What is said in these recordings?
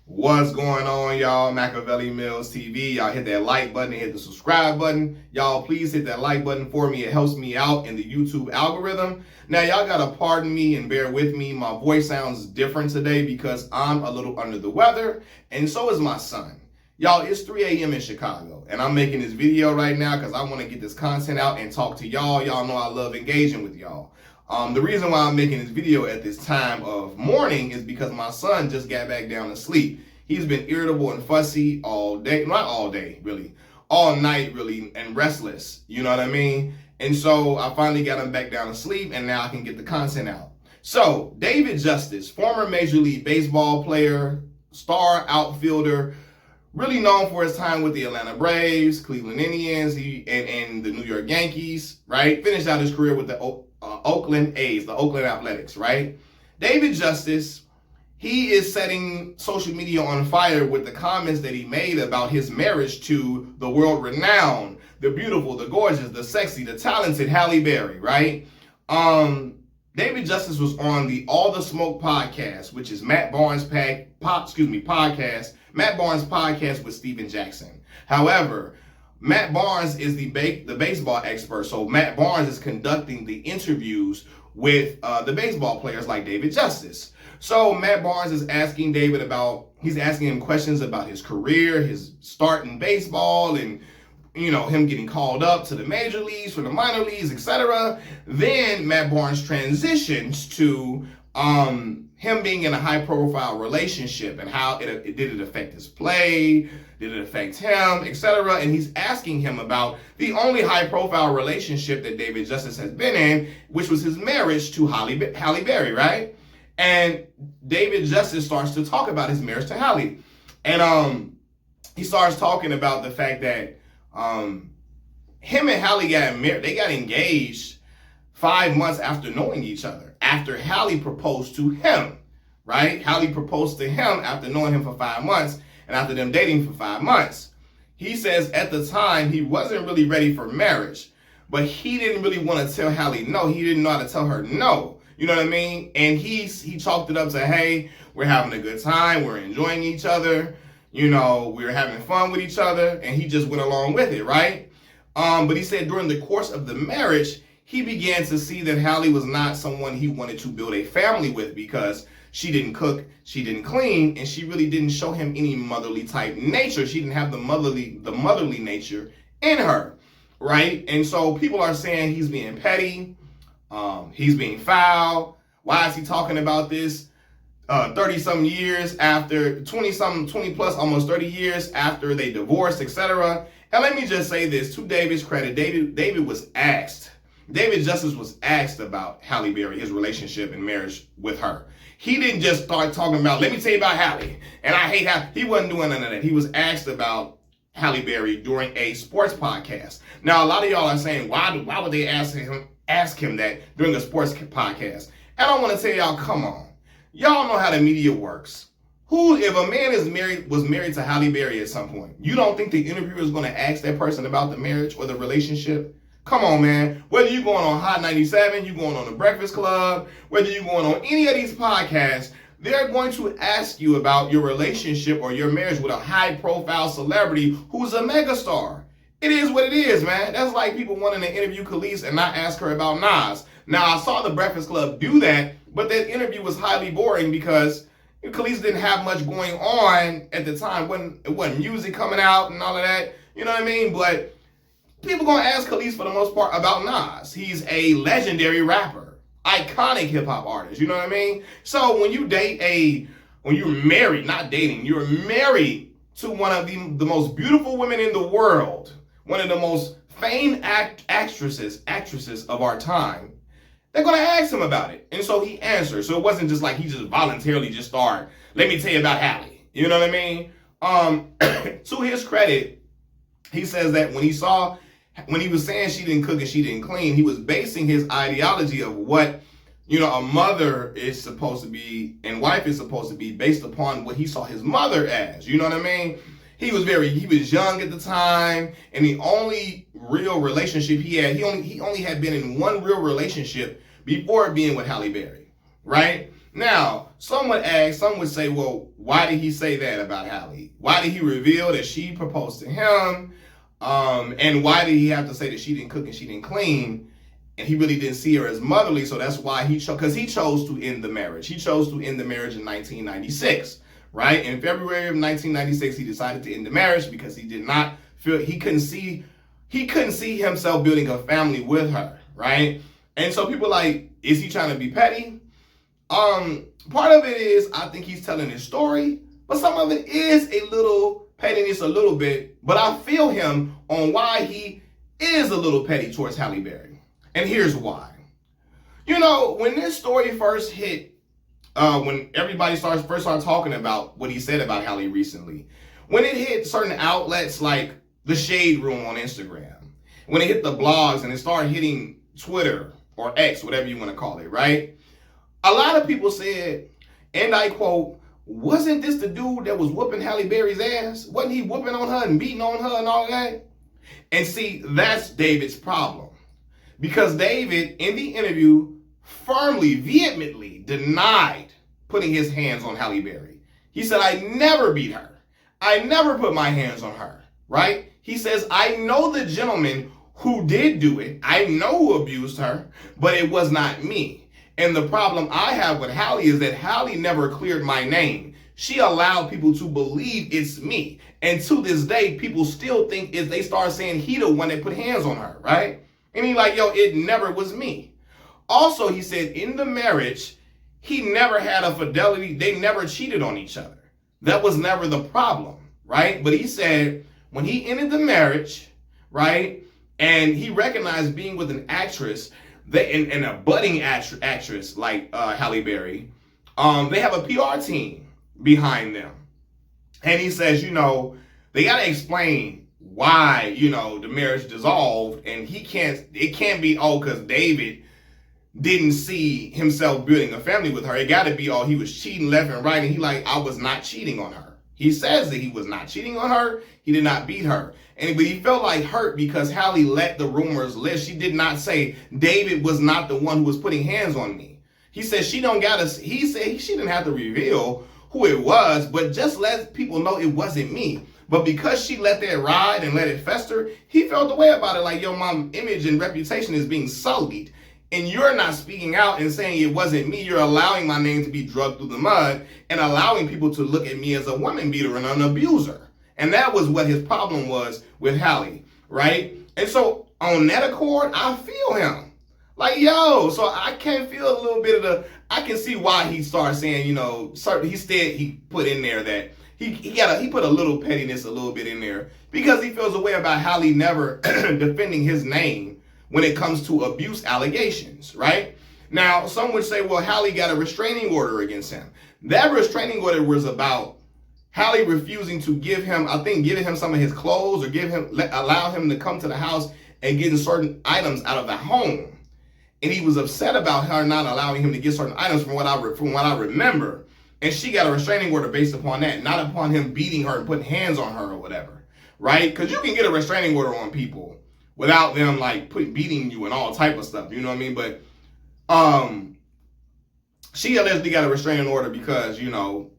What's going on, y'all? Machiavelli Mills TV. Y'all hit that like button and hit the subscribe button. Y'all please hit that like button for me. It helps me out in the YouTube algorithm. Now, y'all gotta pardon me and bear with me. My voice sounds different today because I'm a little under the weather, and so is my son. Y'all, it's 3 a.m. in Chicago, and I'm making this video right now because I want to get this content out and talk to y'all. Y'all know I love engaging with y'all. The reason why I'm making this video at this time of morning is because my son just got back down to sleep. He's been irritable and fussy all day, not all day, really, all night, really, and restless, you know what I mean? And so I finally got him back down to sleep, and now I can get the content out. So, David Justice, former Major League Baseball player, star outfielder, really known for his time with the Atlanta Braves, Cleveland Indians, and the New York Yankees, right? Finished out his career with the Oakland A's, the Oakland Athletics, right? David Justice, he is setting social media on fire with the comments that he made about his marriage to the world-renowned, the beautiful, the gorgeous, the sexy, the talented Halle Berry, right? David Justice was on the All the Smoke podcast, which is Matt Barnes' podcast, Matt Barnes' podcast with Steven Jackson. However, Matt Barnes is the baseball expert, so Matt Barnes is conducting the interviews with the baseball players like David Justice. So Matt Barnes is asking David he's asking him questions about his career, his start in baseball, and him getting called up to the major leagues, for the minor leagues, etc. Then Matt Barnes transitions to him being in a high-profile relationship and how did it affect his play, did it affect him, etc. And he's asking him about the only high-profile relationship that David Justice has been in, which was his marriage to Halle Berry, right? And David Justice starts to talk about his marriage to Halle, and he starts talking about the fact that him and Halle got married. They got engaged 5 months after knowing each other, after Halle proposed to him, right? Halle proposed to him after knowing him for 5 months and after them dating for 5 months. He says at the time he wasn't really ready for marriage, but he didn't really want to tell Halle no. He didn't know how to tell her no. You know what I mean? And he chalked it up to, hey, we're having a good time. We're enjoying each other. We're having fun with each other. And he just went along with it, right? But he said during the course of the marriage, he began to see that Halle was not someone he wanted to build a family with because she didn't cook, she didn't clean, and she really didn't show him any motherly type nature. She didn't have the motherly nature in her, right? And so people are saying he's being petty, he's being foul. Why is he talking about this 30-some years after, 20 plus, almost 30 years after they divorced, etc.? And let me just say this, to David's credit, David Justice was asked about Halle Berry, his relationship and marriage with her. He didn't just start talking about, let me tell you about Halle, and I hate Halle. He wasn't doing none of that. He was asked about Halle Berry during a sports podcast. Now, a lot of y'all are saying, why would they ask him that during a sports podcast? And I want to tell y'all, come on. Y'all know how the media works. If a man was married to Halle Berry at some point, you don't think the interviewer is going to ask that person about the marriage or the relationship? Come on, man. Whether you're going on Hot 97, you're going on The Breakfast Club, whether you're going on any of these podcasts, they're going to ask you about your relationship or your marriage with a high-profile celebrity who's a megastar. It is what it is, man. That's like people wanting to interview Khalees and not ask her about Nas. Now, I saw The Breakfast Club do that, but that interview was highly boring because Khalees didn't have much going on at the time. It wasn't music coming out and all of that. You know what I mean? But people gonna ask Khalees for the most part about Nas. He's a legendary rapper, iconic hip hop artist. You know what I mean? So when you're married, not dating, you're married to one of the most beautiful women in the world, one of the most famed actresses of our time, they're gonna ask him about it. And so he answered. So it wasn't just like he just voluntarily just started, let me tell you about Halle. You know what I mean? To his credit, he says that when he was saying she didn't cook and she didn't clean, he was basing his ideology of what, a mother is supposed to be and wife is supposed to be based upon what he saw his mother as. You know what I mean? He was young at the time, and the only real relationship he had, he only had been in one real relationship before being with Halle Berry, right? Now, some would say, well, why did he say that about Halle? Why did he reveal that she proposed to him? And why did he have to say that she didn't cook and she didn't clean? And he really didn't see her as motherly, so that's why he chose, because he chose to end the marriage. He chose to end the marriage in 1996, right? In February of 1996, he decided to end the marriage because he did not feel, he couldn't see himself building a family with her, right? And so people like, is he trying to be petty? Part of it is, I think he's telling his story, but some of it is a little pettiness, a little bit, but I feel him on why he is a little petty towards Halle Berry. And here's why. You know, when this story first hit, when everybody first started talking about what he said about Halle recently, when it hit certain outlets like the Shade Room on Instagram, when it hit the blogs and it started hitting Twitter or X, whatever you want to call it, right? A lot of people said, and I quote, wasn't this the dude that was whooping Halle Berry's ass? Wasn't he whooping on her and beating on her and all that? And see, that's David's problem. Because David, in the interview, firmly, vehemently denied putting his hands on Halle Berry. He said, I never beat her. I never put my hands on her, right? He says, I know the gentleman who did do it. I know who abused her, but it was not me. And the problem I have with Halle is that Halle never cleared my name. She allowed people to believe it's me. And to this day, people still think if they start saying he the one that put hands on her, right? And he like, yo, it never was me. Also, he said in the marriage, he never had a fidelity. They never cheated on each other. That was never the problem, right? But he said when he ended the marriage, right, and he recognized being with an actress, and a budding actress like Halle Berry, they have a PR team behind them. And he says, you know, they got to explain why, you know, the marriage dissolved, and it can't be, oh, because David didn't see himself building a family with her. It got to be, oh, he was cheating left and right, and he like, I was not cheating on her. He says that he was not cheating on her. He did not beat her. But he felt like hurt because Halle let the rumors live. She did not say David was not the one who was putting hands on me. He said he said she didn't have to reveal who it was, but just let people know it wasn't me. But because she let that ride and let it fester, he felt the way about it. Like, yo, my image and reputation is being sullied. And you're not speaking out and saying it wasn't me. You're allowing my name to be dragged through the mud and allowing people to look at me as a woman beater and an abuser. And that was what his problem was with Halle, right? And so on that accord, I feel him. Like, yo, so I can feel a little bit of I can see why he started saying, you know, he put in there that he put a little pettiness a little bit in there because he feels a way about Halle never defending his name when it comes to abuse allegations, right? Now, some would say, well, Halle got a restraining order against him. That restraining order was about Halle refusing to giving him some of his clothes or allow him to come to the house and getting certain items out of the home. And he was upset about her not allowing him to get certain items from what I remember. And she got a restraining order based upon that, not upon him beating her and putting hands on her or whatever, right? Because you can get a restraining order on people without them like beating you and all type of stuff, you know what I mean? But she allegedly got a restraining order because, you know,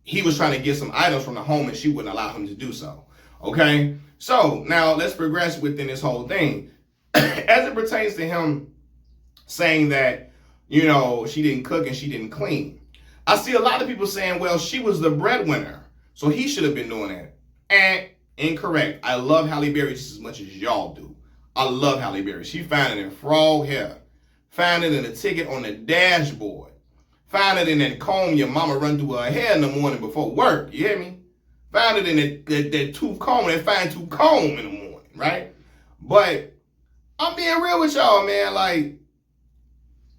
he was trying to get some items from the home and she wouldn't allow him to do so. Okay? So now let's progress within this whole thing. As it pertains to him saying that, you know, she didn't cook and she didn't clean. I see a lot of people saying, well, she was the breadwinner, so he should have been doing that. And incorrect. I love Halle Berry just as much as y'all do. I love Halle Berry. She found it in frog hair. Found it in a ticket on the dashboard. Found it in that comb your mama run through her hair in the morning before work. You hear me? Found it in that tooth comb, that fine tooth comb in the morning, right? But I'm being real with y'all, man. Like,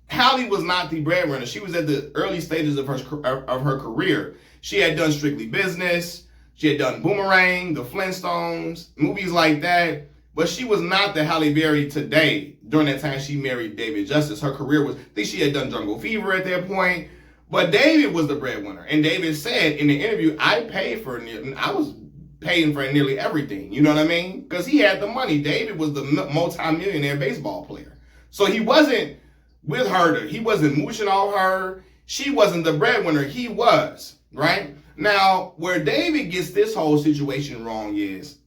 Halle was not the breadwinner. She was at the early stages of her career. She had done Strictly Business. She had done Boomerang, The Flintstones, movies like that. But she was not the Halle Berry today. During that time, she married David Justice. Her career was, I think she had done Jungle Fever at that point. But David was the breadwinner. And David said in the interview, I was paying for nearly everything. You know what I mean? Because he had the money. David was the multi-millionaire baseball player. So he wasn't with her. He wasn't mooching off her. She wasn't the breadwinner. He was, right? Now, where David gets this whole situation wrong is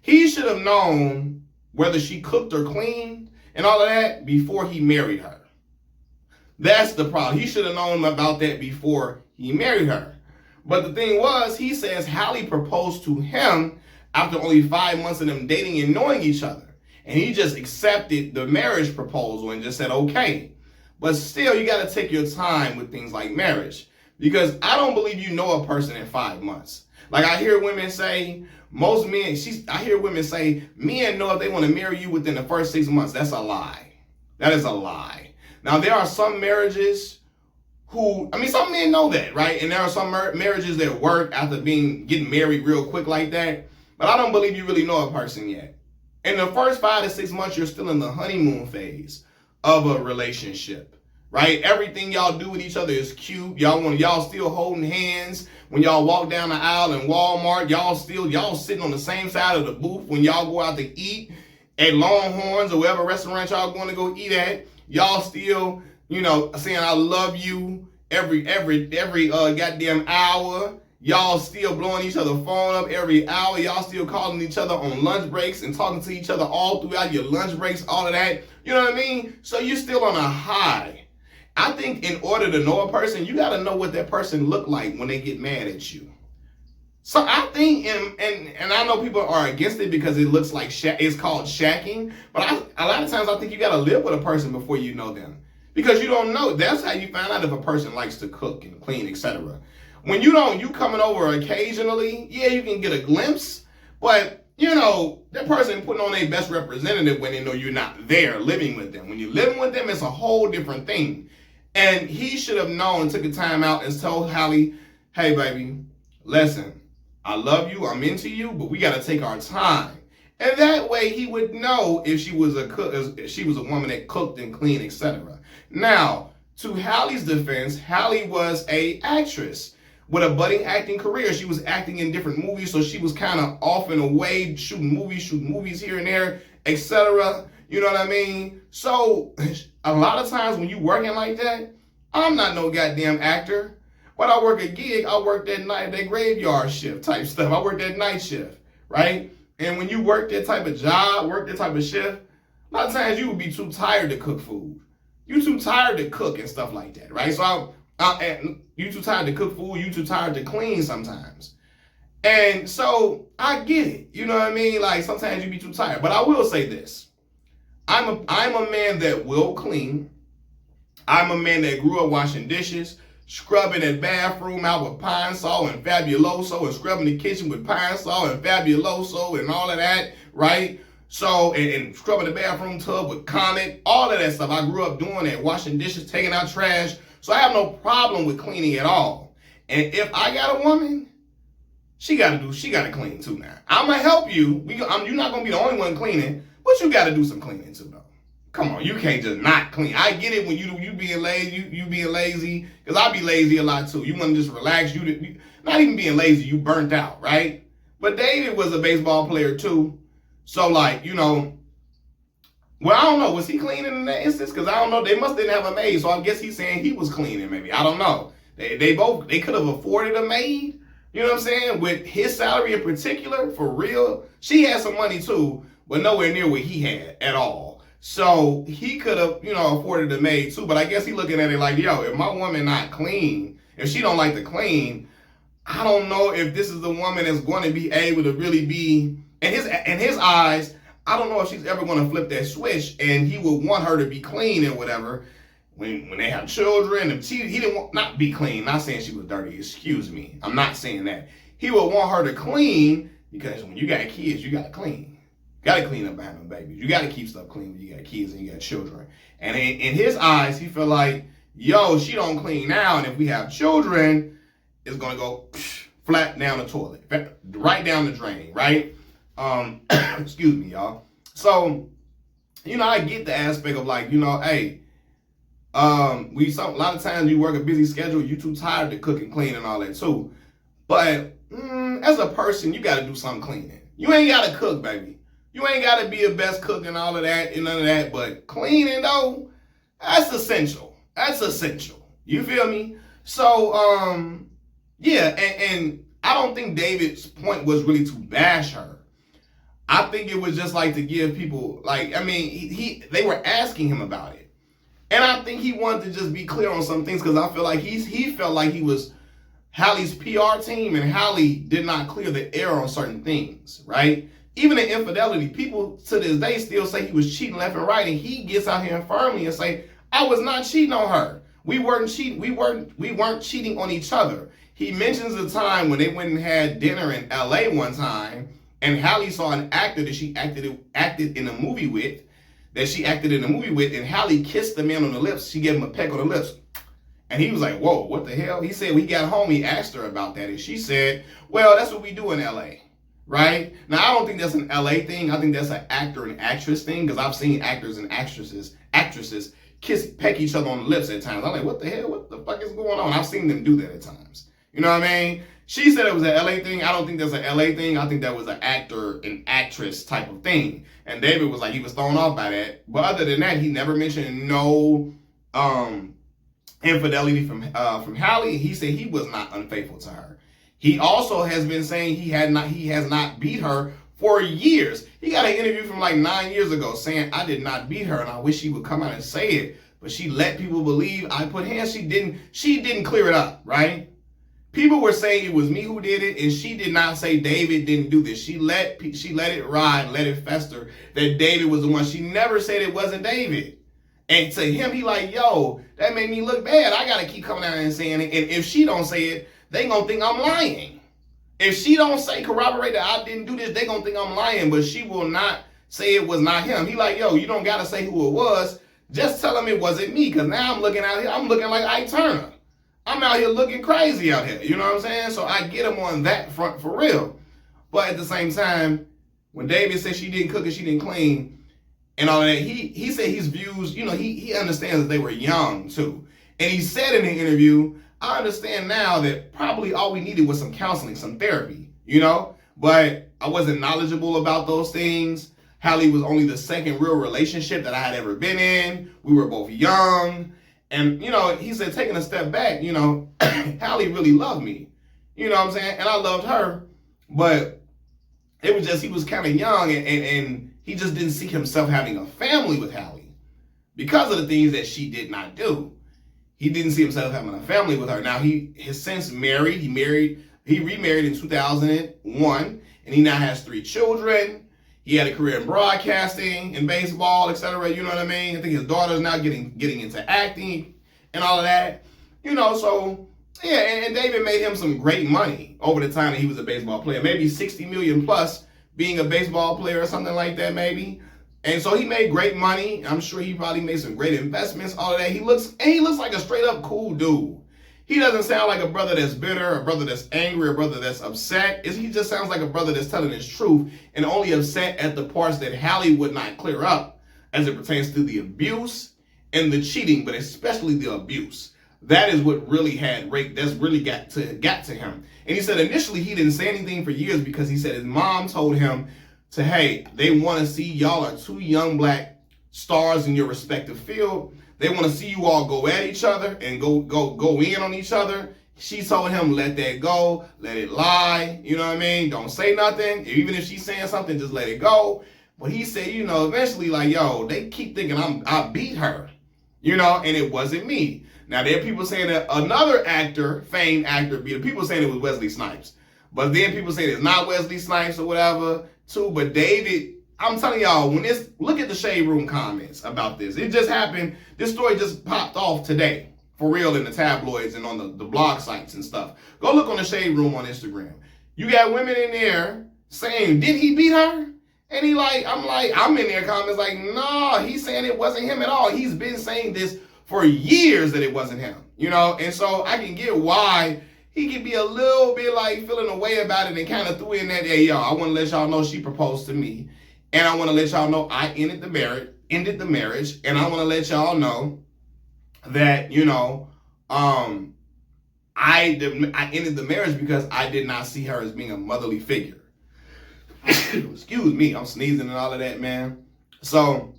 he should have known whether she cooked or cleaned and all of that before he married her. That's the problem. He should have known about that before he married her. But the thing was, he says Halle proposed to him after only 5 months of them dating and knowing each other. And he just accepted the marriage proposal and just said, okay. But still, you got to take your time with things like marriage. Because I don't believe you know a person in 5 months. Like I hear women say, I hear women say, men know if they want to marry you within the first 6 months. That's a lie. That is a lie. Now, there are some marriages some men know that, right? And there are some marriages that work after getting married real quick like that. But I don't believe you really know a person yet. In the first 5 to 6 months, you're still in the honeymoon phase of a relationship, right? Everything y'all do with each other is cute. Y'all still holding hands when y'all walk down the aisle in Walmart. Y'all sitting on the same side of the booth when y'all go out to eat at Longhorns or whatever restaurant y'all going to go eat at. Y'all still, saying I love you every goddamn hour. Y'all still blowing each other phone up every hour. Y'all still calling each other on lunch breaks and talking to each other all throughout your lunch breaks, all of that. You know what I mean? So you're still on a high. I think in order to know a person, you got to know what that person look like when they get mad at you. So I think, and I know people are against it because it looks like it's called shacking, but a lot of times I think you got to live with a person before you know them. Because you don't know. That's how you find out if a person likes to cook and clean, etc. When you coming over occasionally, yeah, you can get a glimpse, but that person putting on their best representative when they know you're not there living with them. When you're living with them, it's a whole different thing. And he should have known, took a time out and told Halle, hey, baby, listen, I love you, I'm into you, but we got to take our time. And that way he would know if she was a woman that cooked and cleaned, etc. Now, to Halle's defense, Halle was an actress with a budding acting career. She was acting in different movies, so she was kind of off and away, shooting movies here and there, etc. You know what I mean? So a lot of times when you working like that, I'm not no goddamn actor. When I work a gig, I work that graveyard shift type stuff. I work that night shift, right? And when you work that type of job, work that type of shift, a lot of times you would be too tired to cook food. You too tired to cook and stuff like that, right? So you too tired to cook food, you too tired to clean sometimes. And so I get it. You know what I mean? Like sometimes you be too tired. But I will say this. I'm a man that will clean. I'm a man that grew up washing dishes, scrubbing that bathroom out with Pine Sol and Fabuloso, and scrubbing the kitchen with Pine Sol and Fabuloso and all of that, right? So, and scrubbing the bathroom tub with Comet, all of that stuff. I grew up doing that, washing dishes, taking out trash. So I have no problem with cleaning at all. And if I got a woman, she got to clean too now. I'm going to help you. You're not going to be the only one cleaning, but you got to do some cleaning too, though. Come on, you can't just not clean. I get it when you being lazy, because I be lazy a lot too. You want to just relax. You not even being lazy, you burnt out, right? But David was a baseball player too. So like, well, I don't know. Was he cleaning in that instance? Because I don't know. They must didn't have a maid. So I guess he's saying he was cleaning maybe. I don't know. They could have afforded a maid. You know what I'm saying? With his salary in particular, for real. She had some money too, but nowhere near what he had at all. So he could have, afforded a maid too. But I guess he looking at it like, yo, if my woman not clean, if she don't like to clean, I don't know if this is the woman that's going to be able to really be, in his eyes, I don't know if she's ever going to flip that switch, and he would want her to be clean and whatever. When they have children, he didn't want not be clean. Not saying she was dirty. Excuse me. I'm not saying that. He would want her to clean because when you got kids, you got to clean. You got to clean up behind them babies. You got to keep stuff clean when you got kids and you got children. And in his eyes, he felt like, yo, she don't clean now, and if we have children, it's going to go flat down the toilet, right down the drain, right? Excuse me, y'all. So, I get the aspect of like, hey, a lot of times you work a busy schedule, you too tired to cook and clean and all that too. But as a person, you got to do some cleaning. You ain't got to cook, baby. You ain't got to be the best cook and all of that and none of that. But cleaning though, That's essential. That's essential. You feel me? So, yeah, and I don't think David's point was really to bash her. I think it was just like to give people, like, I mean, they were asking him about it. And I think he wanted to just be clear on some things because I feel like he felt like he was Halle's PR team and Halle did not clear the air on certain things, right? Even in Infidelity, people to this day still say he was cheating left and right, and he gets out here firmly and say, I was not cheating on her. We weren't cheating. We weren't cheating on each other. He mentions the time when they went and had dinner in LA one time, and Halle saw an actor that she acted in a movie with, and Halle kissed the man on the lips. She gave him a peck on the lips. And he was like, whoa, what the hell? He said, when he got home, he asked her about that. And she said, well, that's what we do in LA, right? Now, I don't think that's an LA thing. I think that's an actor and actress thing, because I've seen actors and actresses peck each other on the lips at times. I'm like, what the hell? What the fuck is going on? I've seen them do that at times. You know what I mean? She said it was an LA thing. I don't think that's an LA thing. I think that was an actor and actress type of thing. And David was like, he was thrown off by that. But other than that, he never mentioned no infidelity from Halle. He said he was not unfaithful to her. He also has been saying he has not beat her for years. He got an interview from like 9 years ago saying, I did not beat her and I wish she would come out and say it. But she let people believe I put hands. She didn't clear it up, right? People were saying it was me who did it, and she did not say David didn't do this. She let it ride, let it fester that David was the one. She never said it wasn't David. And to him, he like, yo, that made me look bad. I got to keep coming out and saying it. And if she don't say it, they going to think I'm lying. If she don't say, corroborate that I didn't do this, they going to think I'm lying. But she will not say it was not him. He like, yo, you don't got to say who it was. Just tell him it wasn't me. Because now I'm looking out here, I'm looking like Ike Turner. I'm out here looking crazy out here. You know what I'm saying? So I get him on that front for real. But at the same time, when David said she didn't cook and she didn't clean and all of that, he said his views, you know, he understands that they were young too. And he said in the interview, I understand now that probably all we needed was some counseling, some therapy, you know? But I wasn't knowledgeable about those things. Halle was only the second real relationship that I had ever been in. We were both young. And, you know, he said, taking a step back, you know, Halle really loved me. You know what I'm saying? And I loved her. But it was just, he was kind of young and he just didn't see himself having a family with Halle because of the things that she did not do. He didn't see himself having a family with her. Now, he has since married. He remarried in 2001, and he now has 3 children. He had a career in broadcasting, in baseball, etc. You know what I mean? I think his daughter's now getting into acting and all of that. You know, so, yeah, and David made him some great money over the time that he was a baseball player. Maybe 60 million plus being a baseball player or something like that, maybe. And so he made great money. I'm sure he probably made some great investments, all of that. He looks like a straight up cool dude. He doesn't sound like a brother that's bitter, a brother that's angry, a brother that's upset. He just sounds like a brother that's telling his truth and only upset at the parts that Halle would not clear up as it pertains to the abuse and the cheating, but especially the abuse. That is what really got to him. And he said initially he didn't say anything for years because he said his mom told him to, hey, they want to see y'all are 2 young black stars in your respective field. They want to see you all go at each other and go in on each other. She told him, let that go, let it lie. You know what I mean? Don't say nothing. Even if she's saying something, just let it go. But he said, you know, eventually, like, yo, they keep thinking I beat her, you know, and it wasn't me. Now, there are people saying that another actor, famed actor, beat her. People saying it was Wesley Snipes. But then people say it's not Wesley Snipes or whatever, too. But David, I'm telling y'all, look at the Shade Room comments about this. It just happened. This story just popped off today, for real, in the tabloids and on the blog sites and stuff. Go look on the Shade Room on Instagram. You got women in there saying, did he beat her? And I'm in there comments like, no, he's saying it wasn't him at all. He's been saying this for years that it wasn't him, you know? And so I can get why he could be a little bit like feeling a way about it and kind of threw in that, hey, yo, I want to let y'all know she proposed to me. And I want to let y'all know I ended the marriage, and I want to let y'all know that, you know, I ended the marriage because I did not see her as being a motherly figure. Excuse me, I'm sneezing and all of that, man. So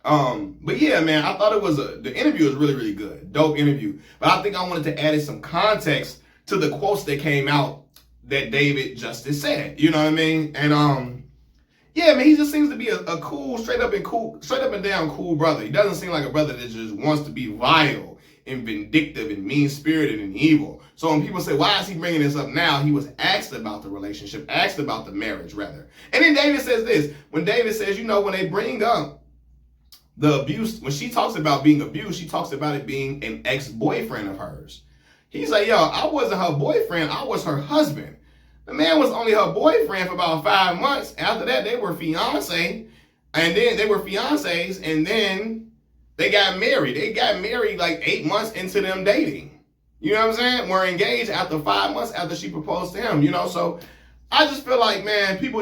But yeah, man, I thought the interview was really, really good. Dope interview. But I think I wanted to add some context to the quotes that came out that David Justice said. You know what I mean? And yeah, man, he just seems to be a cool, straight up and down cool brother. He doesn't seem like a brother that just wants to be vile and vindictive and mean-spirited and evil. So when people say, why is he bringing this up now? He was asked about the relationship, asked about the marriage, rather. And then David says this. When David says, you know, when they bring up the abuse, when she talks about being abused, she talks about it being an ex-boyfriend of hers. He's like, yo, I wasn't her boyfriend, I was her husband. The man was only her boyfriend for about 5 months. After that, they were fiancés, and then they got married. They got married like 8 months into them dating. You know what I'm saying? Were engaged after 5 months after she proposed to him, you know? So I just feel like, man, people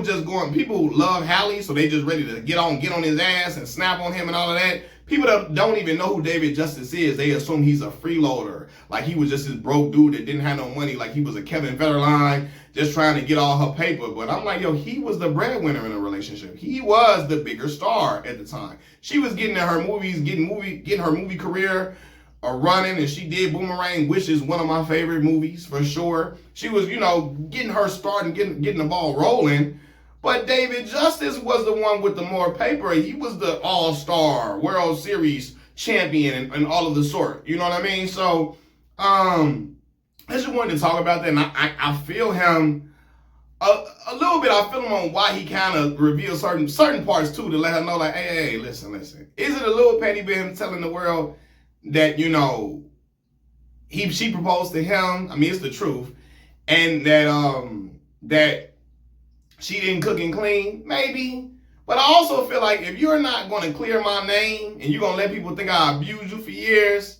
love Halle, so they just ready to get on his ass and snap on him and all of that. People that don't even know who David Justice is, they assume he's a freeloader. Like he was just this broke dude that didn't have no money, like he was a Kevin Federline, just trying to get all her paper. But I'm like, yo, he was the breadwinner in a relationship. He was the bigger star at the time. She was getting in her movies, getting her movie career running, and she did Boomerang, which is one of my favorite movies for sure. She was, you know, getting her start and getting the ball rolling. But David Justice was the one with the more paper. He was the all-star World Series champion and all of the sort. You know what I mean? So I just wanted to talk about that. And I feel him a little bit. I feel him on why he kind of reveals certain parts too, to let her know, like, hey, listen. Is it a little petty bit him telling the world that, you know, she proposed to him? I mean, it's the truth. And that she didn't cook and clean, maybe. But I also feel like if you're not going to clear my name and you're going to let people think I abused you for years,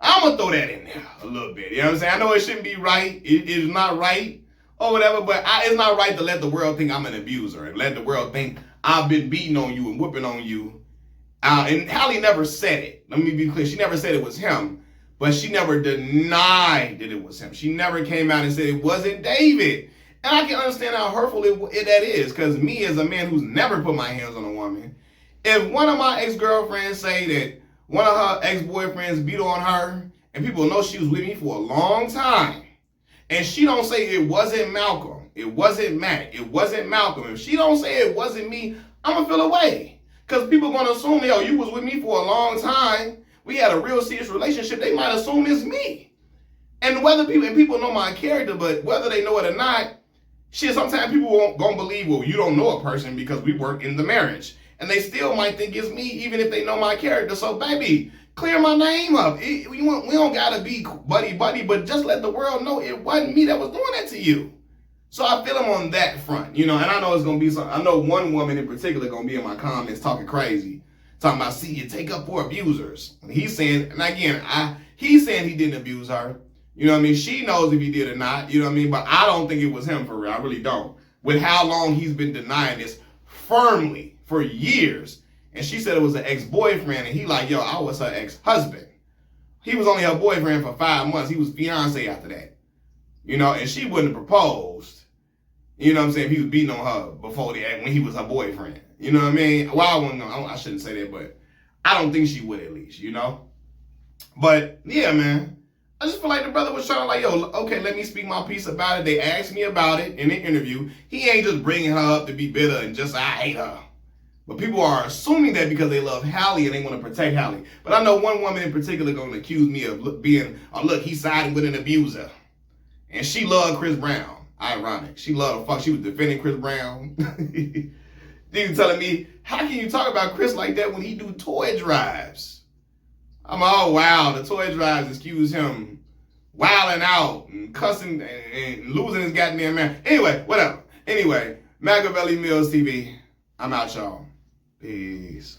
I'm going to throw that in there a little bit. You know what I'm saying? I know it shouldn't be right. It is not right or whatever, but it's not right to let the world think I'm an abuser and let the world think I've been beating on you and whooping on you. And Halle never said it. Let me be clear. She never said it was him, but she never denied that it was him. She never came out and said it wasn't David. And I can understand how hurtful that is, because me as a man who's never put my hands on a woman, if one of my ex-girlfriends say that one of her ex-boyfriends beat on her, and people know she was with me for a long time, and she don't say it wasn't Malcolm, it wasn't Matt, it wasn't Malcolm, if she don't say it wasn't me, I'm going to feel away. Because people going to assume, yo, you was with me for a long time, we had a real serious relationship, they might assume it's me. And people know my character, but whether they know it or not, shit, sometimes people won't gonna believe, well, you don't know a person because we work in the marriage. And they still might think it's me, even if they know my character. So, baby, clear my name up. We don't gotta be buddy, but just let the world know it wasn't me that was doing that to you. So I feel him on that front, you know, and I know it's gonna be I know one woman in particular gonna be in my comments talking crazy, talking about, see, you take up for abusers. And he's saying, and again, he's saying he didn't abuse her. You know what I mean? She knows if he did or not, you know what I mean? But I don't think it was him for real. I really don't. With how long he's been denying this firmly for years. And she said it was an ex-boyfriend, and he like, yo, I was her ex-husband. He was only her boyfriend for 5 months. He was fiancé after that. You know, and she wouldn't have proposed. You know what I'm saying? If he was beating on her before that, when he was her boyfriend. You know what I mean? Well, I shouldn't say that, but I don't think she would, at least, you know? But, yeah, man. I just feel like the brother was trying to, like, yo, okay, let me speak my piece about it. They asked me about it in the interview. He ain't just bringing her up to be bitter and just, I hate her. But people are assuming that because they love Halle and they want to protect Halle. But I know one woman in particular going to accuse me of being, he's siding with an abuser. And she loved Chris Brown. Ironic. She was defending Chris Brown. Then telling me, how can you talk about Chris like that when he do toy drives? I'm like, oh, wow, the toy drives excuse him wilding out and cussing and losing his goddamn man. Anyway, whatever. Anyway, Machiavelli Mills TV, I'm out, y'all. Peace.